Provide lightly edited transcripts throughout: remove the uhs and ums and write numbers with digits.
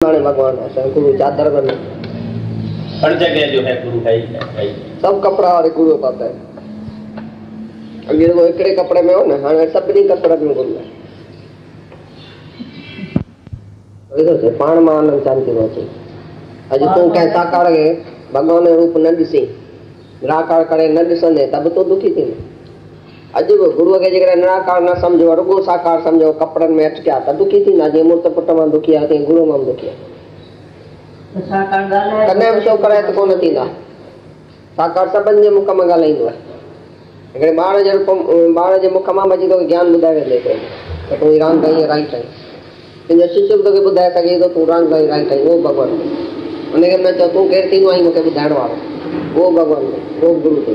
भगवान है गुरु चादर बने हर जगह जो है गुरु है ही। सब कपड़ा और गुरु पाता है। अगर वो एकड़े कपड़े में हो ना हाँ सभी कपड़ा में गुरु है से पाण में आनंद शांति नो छे। अज तू कह साकार के भगवान रूप न दिसी निराकार करे न दिसने तब तो दुखी थी। अज गुरु के जगह निराकार न समझो रुगो साकार समझो कपड़न में अटक्या त दुखी थी ना जे मूर्त पुट में दुखिया थे गुरु में दुखिया कने भी शो करे तो कोन थींदा। साकार सबन जे मुख में ॻाल्हाईंदो आहे। हिकिड़े ॿार जे मुख मां अची तोखे ज्ञान ॿुधाए वेंदे त तूं रांग कई राइट आई। तुंहिंजो शिष्य बि तोखे ॿुधाए सघे थो तूं रांग कई राइट आई उहो भॻवान उनखे न चओ तूं केरु थींदो आई मूंखे ॿुधाइण वारो उहो भॻवान उहो गुरु थी।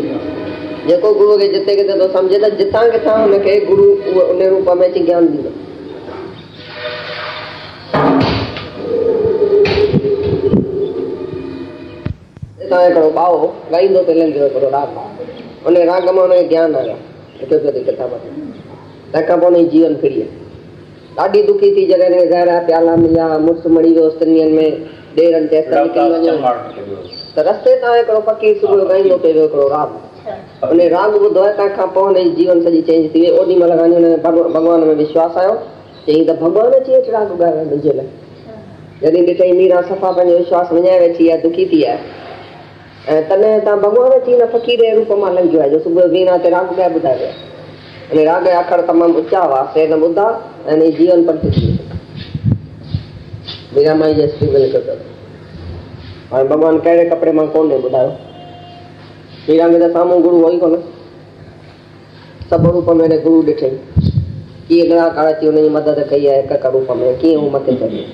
जेको गुरु खे जिते किथे थो सम्झे त जितां किथां हुनखे गुरु उन रूप में अची ज्ञान ॾींदो। हिकिड़ो ॿाओ ॻाईंदो त लंघियो हिकिड़ो राग उन राग में हुनखे ज्ञान आयो किताब तंहिंखां पोइ हुनजी जीवन फिरी ॾाढी दुखी थी जॾहिं हिनखे ज़हरा प्याला मिलिया मुड़ुसु मरी वियो स्त्रियुनि में ॾेरनि चएसि त निकिरी वञो त रस्ते तां हिकिड़ो फ़क़ीर सुबुह ॻाईंदो पियो हिकिड़ो राग उन राग ॿुधो आहे तंहिंखां पोइ हुनजी जीवन सॼी चेंज थी वई। ओॾी महिल खां हुन भॻवान में विश्वास आयो चयईं त भॻवान अची हेठि राग ॻायो मुंहिंजे लाइ। जॾहिं ॾिठई मीरा सफ़ा पंहिंजो विश्वास विञाए वेठी आहे दुखी थी आहे ऐं तॾहिं तव्हां भॻवान अची हिन फ़क़ीर जे रूप मां लंघियो आहे जो सुबुह वीणा ते राग ॻाए ॿुधाए विया। अने राग जा अखर तमामु ऊचा हुआ से न ॿुधा ऐं हिन जीवन पलटी थी मीरा माई जे स्टीवल कयो। हाणे भॻवान कहिड़े कपिड़े मां कोन्हे ॿुधायो। मीरा खे त साम्हूं गुरु हो ई कोन सभु रूप में हिन गुरु ॾिठई कीअं निराकार अची हुनजी मदद कई आहे हिक रूप में कीअं हू मथे चढ़ी।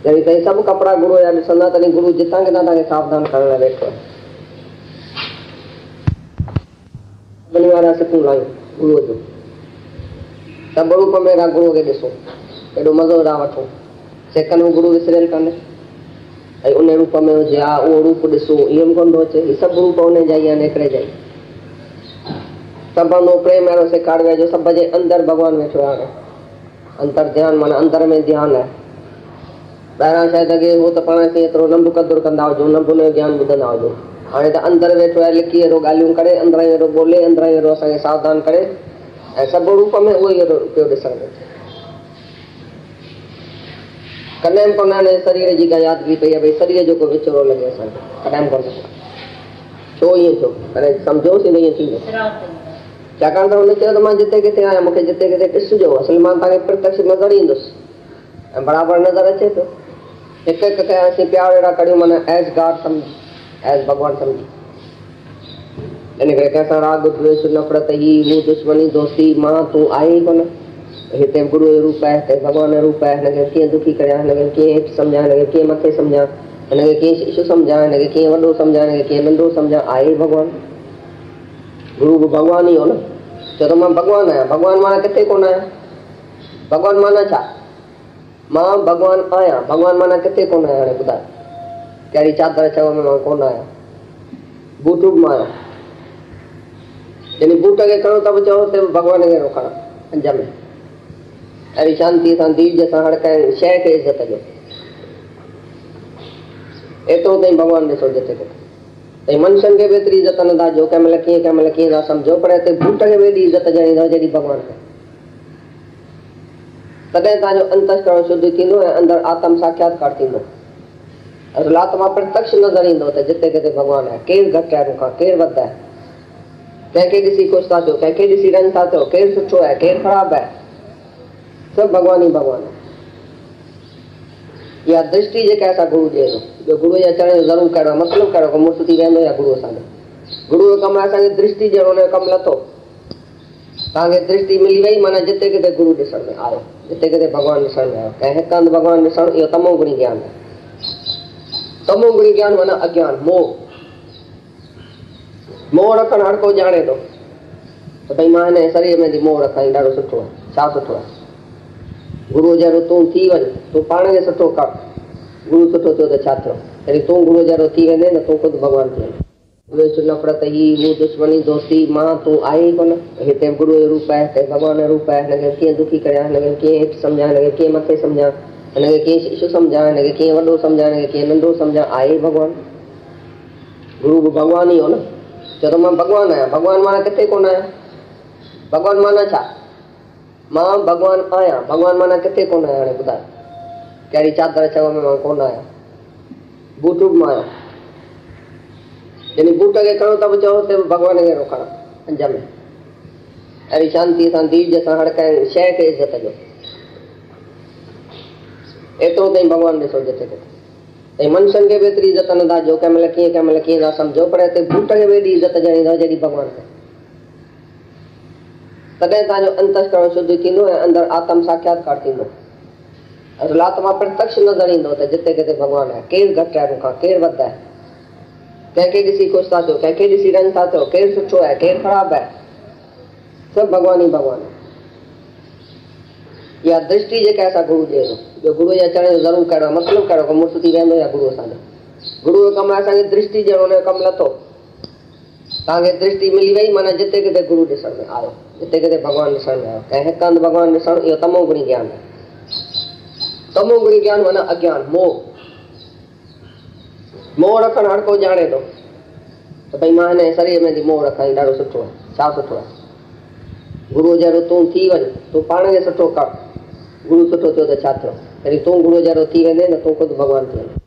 जॾहिं ताईं सभु कपिड़ा गुरु जा ॾिसंदा तॾहिं गुरु जितां किथां तव्हांखे सावधान करण लाइ वेठो आहे। सभिनी वारा सिकूं लायूं गुरूअ जो सभु रूप में गुरूअ खे ॾिसो एॾो मज़ो था वठो सेकंड में गुरु विसरियल कान्हे ऐं उन रूप में हुजे हा उहो रूप ॾिसो इहो बि कोन थो अचे हीअ सभु रूप उन जा ई आहिनि हिकिड़े जा ई। सभु प्रेम अहिड़ो सेखारियो आहे जो सभ जे अंदरि भॻवानु वेठो आहे। अंतर ध्यानु माना अंदर में ध्यानु आहे। ॿाहिरां शायदि अॻे उहो त पाण खे एतिरो नंढ कदुरु कंदा हुजूं नंढ हुनजो ज्ञान ॿुधंदा हुजूं। हाणे त अंदरि वेठो आहे लिकी अहिड़ो ॻाल्हियूं करे अंदरां अहिड़ो ॿोले अंदरां अहिड़ो असांखे सावधान करे ऐं सभु रूप में उहो ई अहिड़ो पियो ॾिसण में कॾहिं बि कोन हिन शरीर जी का यादगिरी पई आहे भई शरीर जो को विचोरो लॻे असांखे कॾहिं बि कोन छो ईअं थियो कॾहिं सम्झोसीं त ईअं थींदो छाकाणि त हुन चयो त मां जिते किथे आहियां मूंखे जिते किथे ॾिसिजो असुल मां तव्हांखे प्रत्यक्ष नज़र ईंदुसि ऐं बराबरि नज़र अचे पियो। हिकु हिकु खे असीं प्यार अहिड़ा करियूं माना एज़ गॉड सम्झी एज़ भॻवानु सम्झी। इन करे कंहिंसां राग द्वेष नफ़रत ही हू दुश्मनी दोस्ती मां तूं आहे ई कोन। हिते गुरू जो रूप आहे हिते भॻवान जो रूप आहे हिनखे कीअं दुखी करियां हिनखे कीअं हेठि सम्झां हिनखे कीअं मथे सम्झां हिनखे कीअं शिशु सम्झां हिनखे कीअं वॾो सम्झां हिनखे कीअं नंढो सम्झां आहे भॻवानु। गुरू बि भॻवानु ई हो न चयो त मां भॻवानु आहियां। भॻवानु माना किथे कोन आहियां। भॻवानु माना छा मां भॻवानु आहियां। भॻवानु माना किथे कोन आहियां। हाणे ॿुधाए कहिड़ी चादर चव में मां कोन आहियां। बूट बि मां आहियां जॾहिं बूट खे खणो त बि चओ त भॻवान खे खणा पंज में अहिड़ी शांतीअ सां धीरज सां हर कंहिं शइ खे इज़त ॾियो। एतिरो ताईं भॻवानु ॾिसो जिते किथे ऐं मनुष्यनि खे बि एतिरी इज़त न था ॾियो कंहिं महिल कीअं था सम्झो पर हिते बूट खे बि एॾी इज़त ॾियणी जहिड़ी भॻवान खे। तॾहिं तव्हांजो अंतःकरण शुद्ध थींदो ऐं अंदरि आत्म साक्षात्कार थींदो। असुल आत्मा प्रत्यक्ष नज़र ईंदो त जिते किथे भॻवानु आहे। केरु घटि आहे मूंखां केरु वधि आहे कंहिंखे ॾिसी ख़ुशि था थियो कंहिंखे ॾिसी रंग था थियो केरु सुठो आहे केरु ख़राबु आहे सभु भॻवानु ई भॻवानु आहे। इहा दृष्टि जेका असां गुरू ॾिए थो गुरू जे अचण जो ज़रूरु कहिड़ो मतिलबु कहिड़ो मुर्स थी वेंदो या गुरू असांजो गुरू जो कमु आहे असांखे दृष्टि ॾियणो हुनजो कमु लथो तव्हांखे दृष्टि मिली वई माना जिते किथे गुरू ॾिसण में आयो जिते किथे भॻवानु ॾिसण में आयो कंहिं हिकु हंधि भॻवानु ॾिसणु इहो तमो गुणी ज्ञान आहे। तमो गुणी ज्ञान माना अज्ञान मोह रखणु हर को ॼाणे थो त भई मां हिन शरीर में थी मोह रखां ॾाढो सुठो आहे छा सुठो आहे। गुरू जहिड़ो तूं थी वञ तूं पाण खे सुठो कर गुरू सुठो थियो त छा थियो जॾहिं तूं गुरू जहिड़ो थी वेंदे न तूं ख़ुदि भॻवानु थी वेंदे। द्वेष नफ़रत ही हू दुश्मनी दोस्ती मां तूं आहे ई कोन। हिते गुरू जो रूप आहे हिते भॻवान जो रूप आहे हिनखे कीअं दुखी करियां हिनखे कीअं हेठि सम्झां हिनखे कीअं मथे सम्झां हिनखे कीअं शिशु सम्झां, हिनखे कीअं वॾो सम्झां, हिनखे कीअं नंढो सम्झां। आहे भॻवानु, गुरु बि भॻवानु ई हो न। चयो त मां भॻवानु आहियां, भॻवानु माना किथे कोन आहियां। भॻवानु माना छा? मां भॻवानु आहियां, भॻवानु माना किथे कोन आहियां। हाणे ॿुधायो कहिड़ी चादर चव में मां कोन आहियां। बूट बि मां आहियां, जॾहिं बूट खे खणो त बि चओ हुते बि भॻवान खे खणो अंज में। अहिड़ी शांतीअ सां धीरज सां हर कंहिं शइ खे इज़त ॾियो। एतिरो ताईं भॻवानु ॾिसो जिथे किथे। ऐं मनुष्यनि खे बि एतिरी इज़त न था ॾियो, कंहिं महिल कीअं था सम्झो, पर हिते बूट खे बि एॾी इज़त ॾियणी जहिड़ी भॻवान खे। तॾहिं तव्हांजो अंतस्करण शुद्ध थींदो ऐं अंदरि आत्म साक्षात्कार थींदो। असुल आत्मा प्रत्यक्ष नज़र ईंदो त जिते किथे भॻवानु आहे। केरु घटि आहे मूंखां, केरु वधि आहे, कंहिंखे ॾिसी ख़ुशि था थियो, कंहिंखे ॾिसी रंग था थियो, केरु सुठो आहे, केरु ख़राबु आहे, सभु भॻवानु ई भॻवानु आहे। इहा दृष्टि जेका असां गुरु ॾिए थो, जो गुरू जे अचण जो ज़रूरु कहिड़ो मतिलबु कहिड़ो, मुड़ुस थी वेंदो या गुरू असांजो। गुरू जो कमु आहे असांखे दृष्टि ॾियणो, हुनजो कमु लथो। तव्हांखे दृष्टि मिली वई माना जिते किथे गुरू ॾिसण में आयो, जिते किथे भॻवानु ॾिसण में आयो। ऐं हिकु हंधि भॻवानु ॾिसणु, इहो तमो गुणी ज्ञान आहे। तमो गुणी ज्ञान माना अज्ञान, मोह। मोह रखणु हर को ॼाणे थो त भई मां हिन शरीर में थी मोह रखां, ॾाढो सुठो आहे। छा सुठो आहे? गुरू जहिड़ो तूं थी वञ, तूं पाण खे सुठो कर। गुरू सुठो थियो त छा थियो? तॾहिं तूं गुरू जहिड़ो थी वेंदे न, तूं ख़ुदि भॻवानु थी वेंदे।